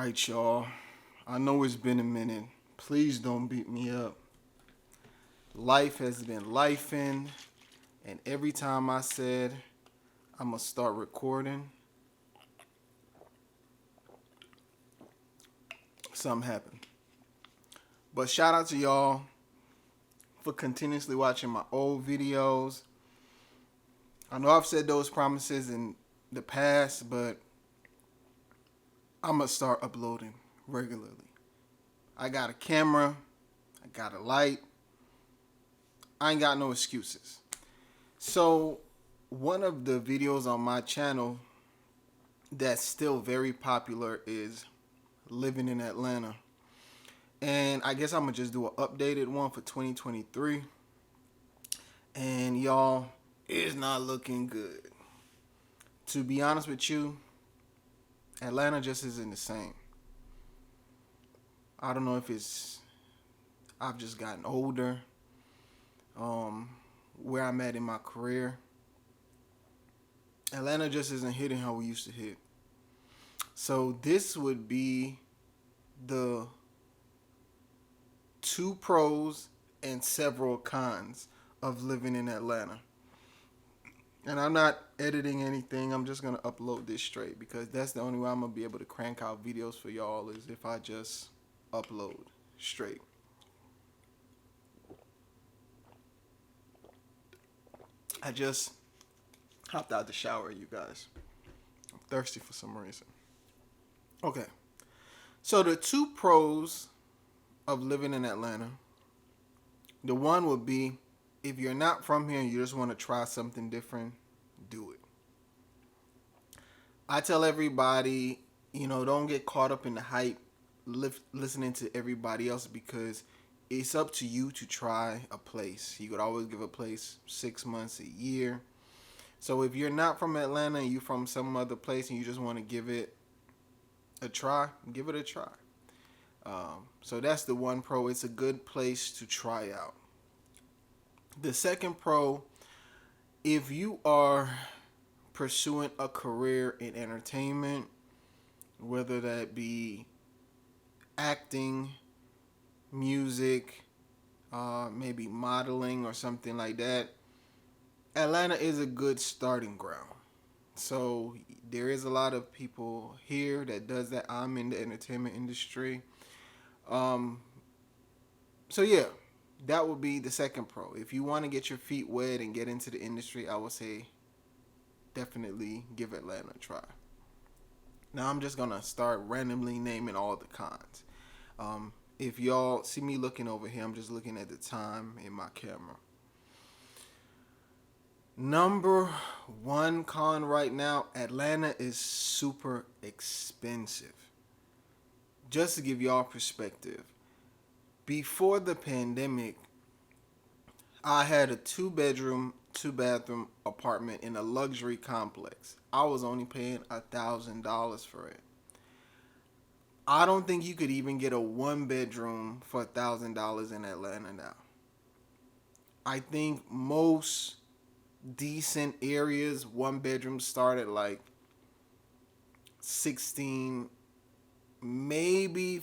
Alright, y'all. I know it's been a minute. Please don't beat me up. Life has been lifing, and every time I said I'm going to start recording, something happened. But shout out to y'all for continuously watching my old videos. I know I've said those promises in the past, but I'm going to start uploading regularly. I got a camera. I got a light. I ain't got no excuses. So, one of the videos on my channel that's still very popular is living in Atlanta. And I guess I'm going to just do an updated one for 2023. And y'all, it's not looking good. To be honest with you, Atlanta just isn't the same. I don't know if I've just gotten older, where I'm at in my career. Atlanta just isn't hitting how we used to hit. So this would be the two pros and several cons of living in Atlanta. And I'm not editing anything. I'm just going to upload this straight because that's the only way I'm going to be able to crank out videos for y'all is if I just upload straight. I just hopped out the shower, you guys. I'm thirsty for some reason. Okay. So the two pros of living in Atlanta. The one would be if you're not from here and you just want to try something different, do it. I tell everybody, don't get caught up in the hype listening to everybody else because it's up to you to try a place. You could always give a place 6 months, a year. So if you're not from Atlanta and you're from some other place and you just want to give it a try, give it a try. So that's the one pro. It's a good place to try out. The second pro, if you are pursuing a career in entertainment, whether that be acting, music, maybe modeling or something like that, Atlanta is a good starting ground. So there is a lot of people here that does that. I'm in the entertainment industry. So yeah, that would be the second pro. If you want to get your feet wet and get into the industry, I would say definitely give Atlanta a try. Now I'm just going to start randomly naming all the cons. If y'all see me looking over here, I'm just looking at the time in my camera. Number one con right now, Atlanta is super expensive. Just to give y'all perspective, before the pandemic, I had a 2-bedroom, 2-bathroom apartment in a luxury complex. I was only paying $1,000 for it. I don't think you could even get a 1-bedroom for $1,000 in Atlanta now. I think most decent areas, 1-bedrooms start at like 16, maybe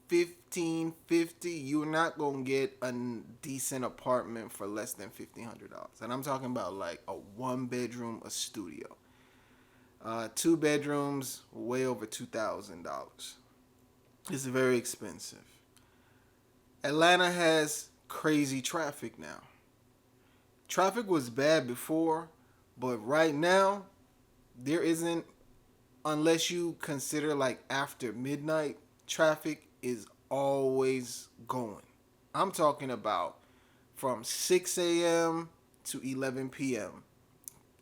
1550. You're not gonna get a decent apartment for less than $1,500, and I'm talking about like a 1-bedroom, a studio. 2 bedrooms, way over $2,000. It's very expensive. Atlanta has crazy traffic now. Traffic was bad before, but right now there isn't, unless you consider like after midnight. Traffic is always going. I'm talking about from 6 a.m. to 11 p.m.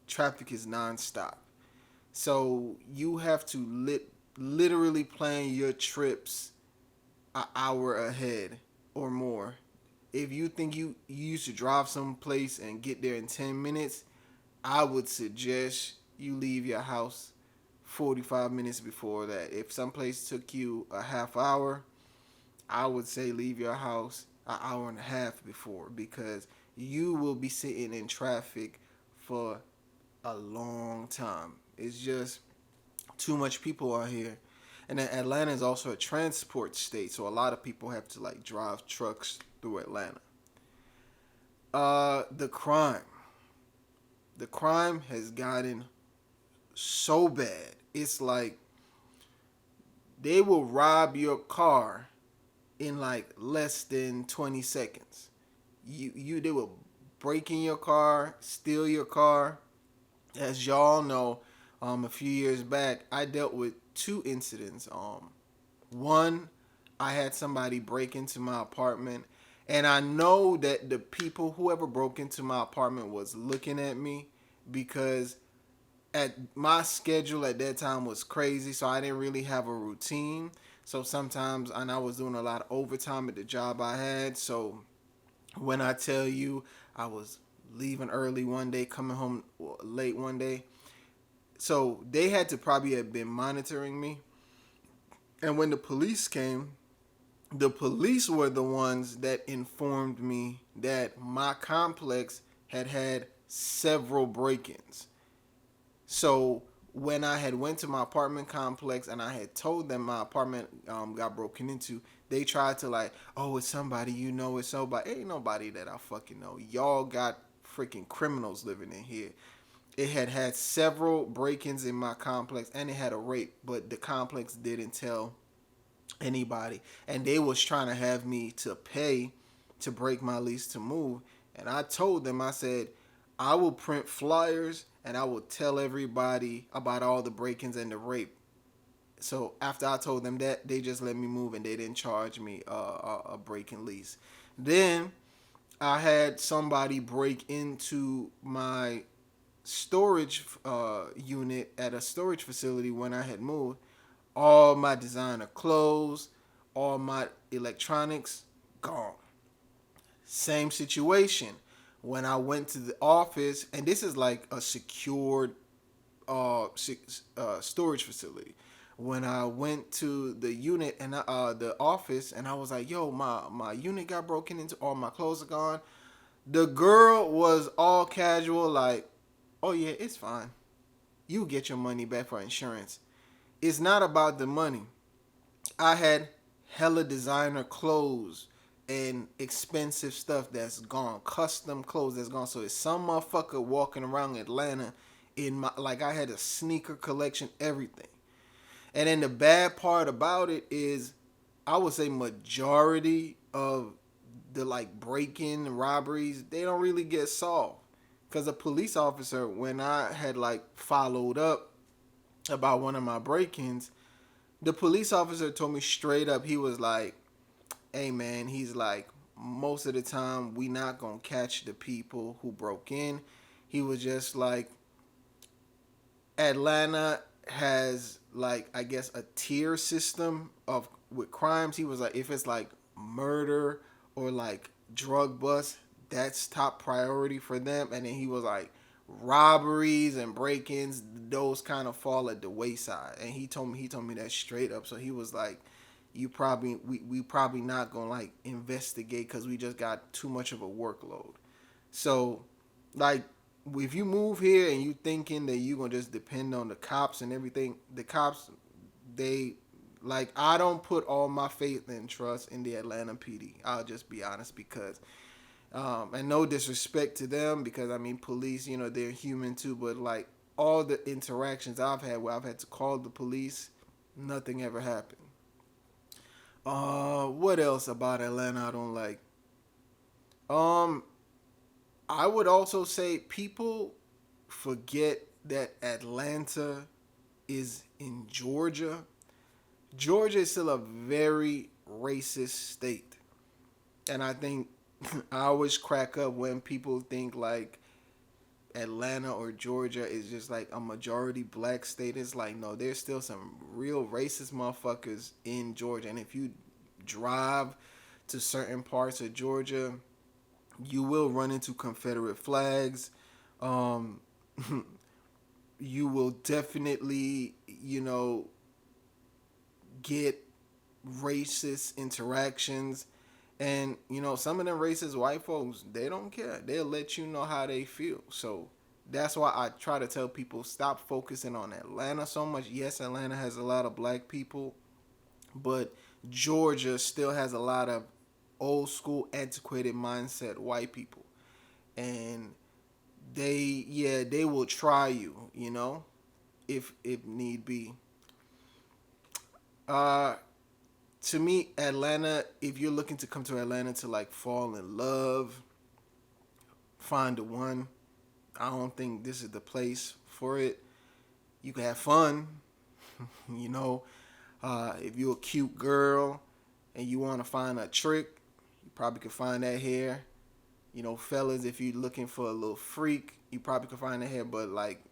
Traffic is nonstop. So you have to literally plan your trips an hour ahead or more. If you think you used to drive someplace and get there in 10 minutes, I would suggest you leave your house 45 minutes before that. If someplace took you a half hour, I would say leave your house an hour and a half before, because you will be sitting in traffic for a long time. It's just too much people out here. And then Atlanta is also a transport state, so a lot of people have to like drive trucks through Atlanta. The crime. The crime has gotten so bad. It's like they will rob your car in like less than 20 seconds. They will break in your car, steal your car. As y'all know, a few years back, I dealt with two incidents. One, I had somebody break into my apartment, and I know that the people, whoever broke into my apartment, was looking at me because at my schedule at that time was crazy, so I didn't really have a routine. So sometimes, and I was doing a lot of overtime at the job I had. So when I tell you I was leaving early one day, coming home late one day, so they had to probably have been monitoring me. And when the police came, the police were the ones that informed me that my complex had had several break-ins. So when I had went to my apartment complex and I had told them my apartment got broken into, they tried to like, oh, it's somebody you know, it's somebody. Ain't nobody that I fucking know. Y'all got freaking criminals living in here. It had had several break-ins in my complex and it had a rape, but the complex didn't tell anybody, and they was trying to have me to pay to break my lease to move. And I told them, I said, I will print flyers and I will tell everybody about all the break-ins and the rape. So after I told them that, they just let me move and they didn't charge me a break-in lease. Then I had somebody break into my storage unit at a storage facility when I had moved. All my designer clothes, all my electronics, gone. Same situation when I went to the office, and this is like a secured storage facility. When I went to the unit and the office, and I was like, "Yo, my unit got broken into. All my clothes are gone." The girl was all casual, like, "Oh yeah, it's fine. You get your money back for insurance." It's not about the money. I had hella designer clothes and expensive stuff that's gone, custom clothes that's gone. So it's some motherfucker walking around Atlanta in my, like, I had a sneaker collection, everything. And then the bad part about it is, I would say majority of the like break-in robberies, they don't really get solved. Cause a police officer, when I had like followed up about one of my break-ins, the police officer told me straight up, he was like, hey man, he's like, most of the time we not gonna catch the people who broke in. He was just like, Atlanta has like, I guess, a tier system of with crimes. He was like, if it's like murder or like drug bust, that's top priority for them. And then he was like, robberies and break-ins, those kind of fall at the wayside. And he told me that straight up. So he was like, you probably we probably not gonna like investigate because we just got too much of a workload. So like, if you move here and you thinking that you gonna just depend on the cops and everything, the cops, they, like, I don't put all my faith and trust in the Atlanta PD. I'll just be honest, because and no disrespect to them, because I mean, police, they're human too, but like, all the interactions I've had where I've had to call the police, nothing ever happened. What else about Atlanta I don't like? Um, I would also say people forget that Atlanta is in Georgia. Georgia is still a very racist state. And I think I always crack up when people think like Atlanta or Georgia is just like a majority black state. It's like, no, there's still some real racist motherfuckers in Georgia. And if you drive to certain parts of Georgia, you will run into Confederate flags. Um, you will definitely, get racist interactions. And, some of them racist white folks, they don't care. They'll let you know how they feel. So That's why I try to tell people stop focusing on Atlanta so much. Yes, Atlanta has a lot of black people, but Georgia still has a lot of old school, antiquated mindset white people, and they will try you, if need be. Uh, to me, Atlanta, if you're looking to come to Atlanta to like fall in love, find the one, I don't think this is the place for it. You can have fun, you know. If you're a cute girl and you want to find a trick, you probably could find that here. Fellas, if you're looking for a little freak, you probably could find that here. But like,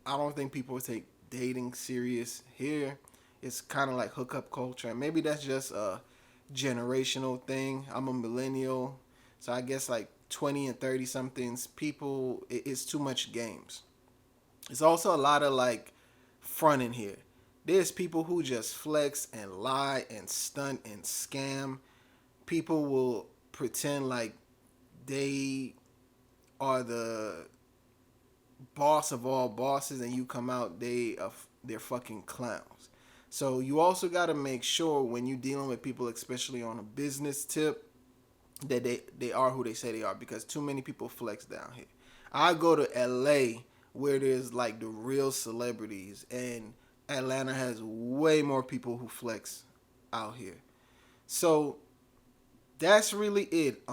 I don't think people take dating serious here. It's kind of like hookup culture, and maybe that's just a generational thing. I'm a millennial, so I guess like 20 and 30 somethings people, it's too much games. It's also a lot of like front in here. There's people who just flex and lie and stunt and scam. People will pretend like they are the boss of all bosses, and you come out they're fucking clowns. So you also got to make sure when you're dealing with people, especially on a business tip, that they are who they say they are, because too many people flex down here. I go to LA where there's like the real celebrities, and Atlanta has way more people who flex out here. So that's really it.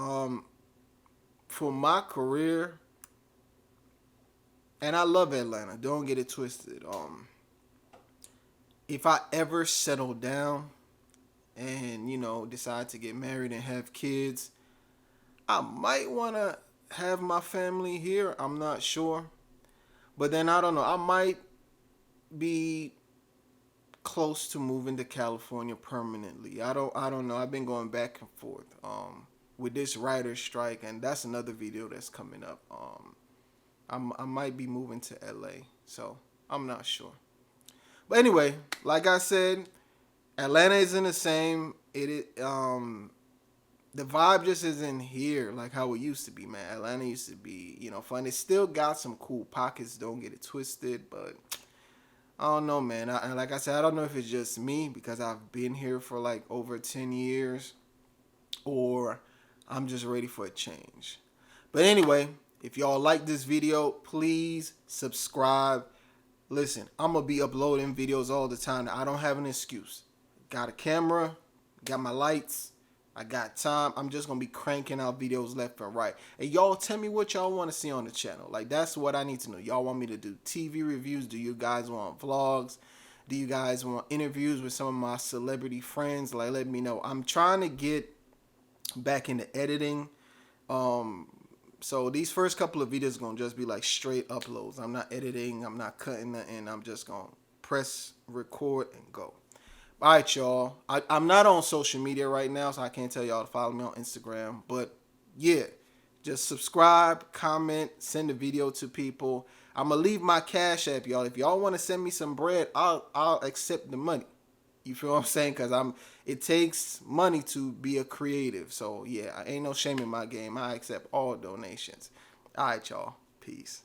For my career, and I love Atlanta. Don't get it twisted. If I ever settle down and decide to get married and have kids, I might want to have my family here. I'm not sure, but then I don't know. I might be close to moving to California permanently. I don't know. I've been going back and forth with this writer's strike, and that's another video that's coming up. I might be moving to LA, so I'm not sure. But anyway, like I said, Atlanta isn't the same. The vibe just isn't here like how it used to be, man. Atlanta used to be, fun. It still got some cool pockets. Don't get it twisted, but I don't know, man. Like I said, I don't know if it's just me because I've been here for like over 10 years, or I'm just ready for a change. But anyway, if y'all like this video, please subscribe. Listen, I'm going to be uploading videos all the time. I don't have an excuse. Got a camera, got my lights, I got time. I'm just going to be cranking out videos left and right. And y'all tell me what y'all want to see on the channel. Like, that's what I need to know. Y'all want me to do TV reviews? Do you guys want vlogs? Do you guys want interviews with some of my celebrity friends? Like, let me know. I'm trying to get back into editing. So these first couple of videos are going to just be like straight uploads. I'm not editing. I'm not cutting nothing. I'm just going to press record and go. All right, y'all. I'm not on social media right now, so I can't tell y'all to follow me on Instagram. But yeah, just subscribe, comment, send the video to people. I'm going to leave my Cash App, y'all. If y'all want to send me some bread, I'll accept the money. You feel what I'm saying? Because it takes money to be a creative. So yeah, I ain't no shame in my game. I accept all donations. All right, y'all. Peace.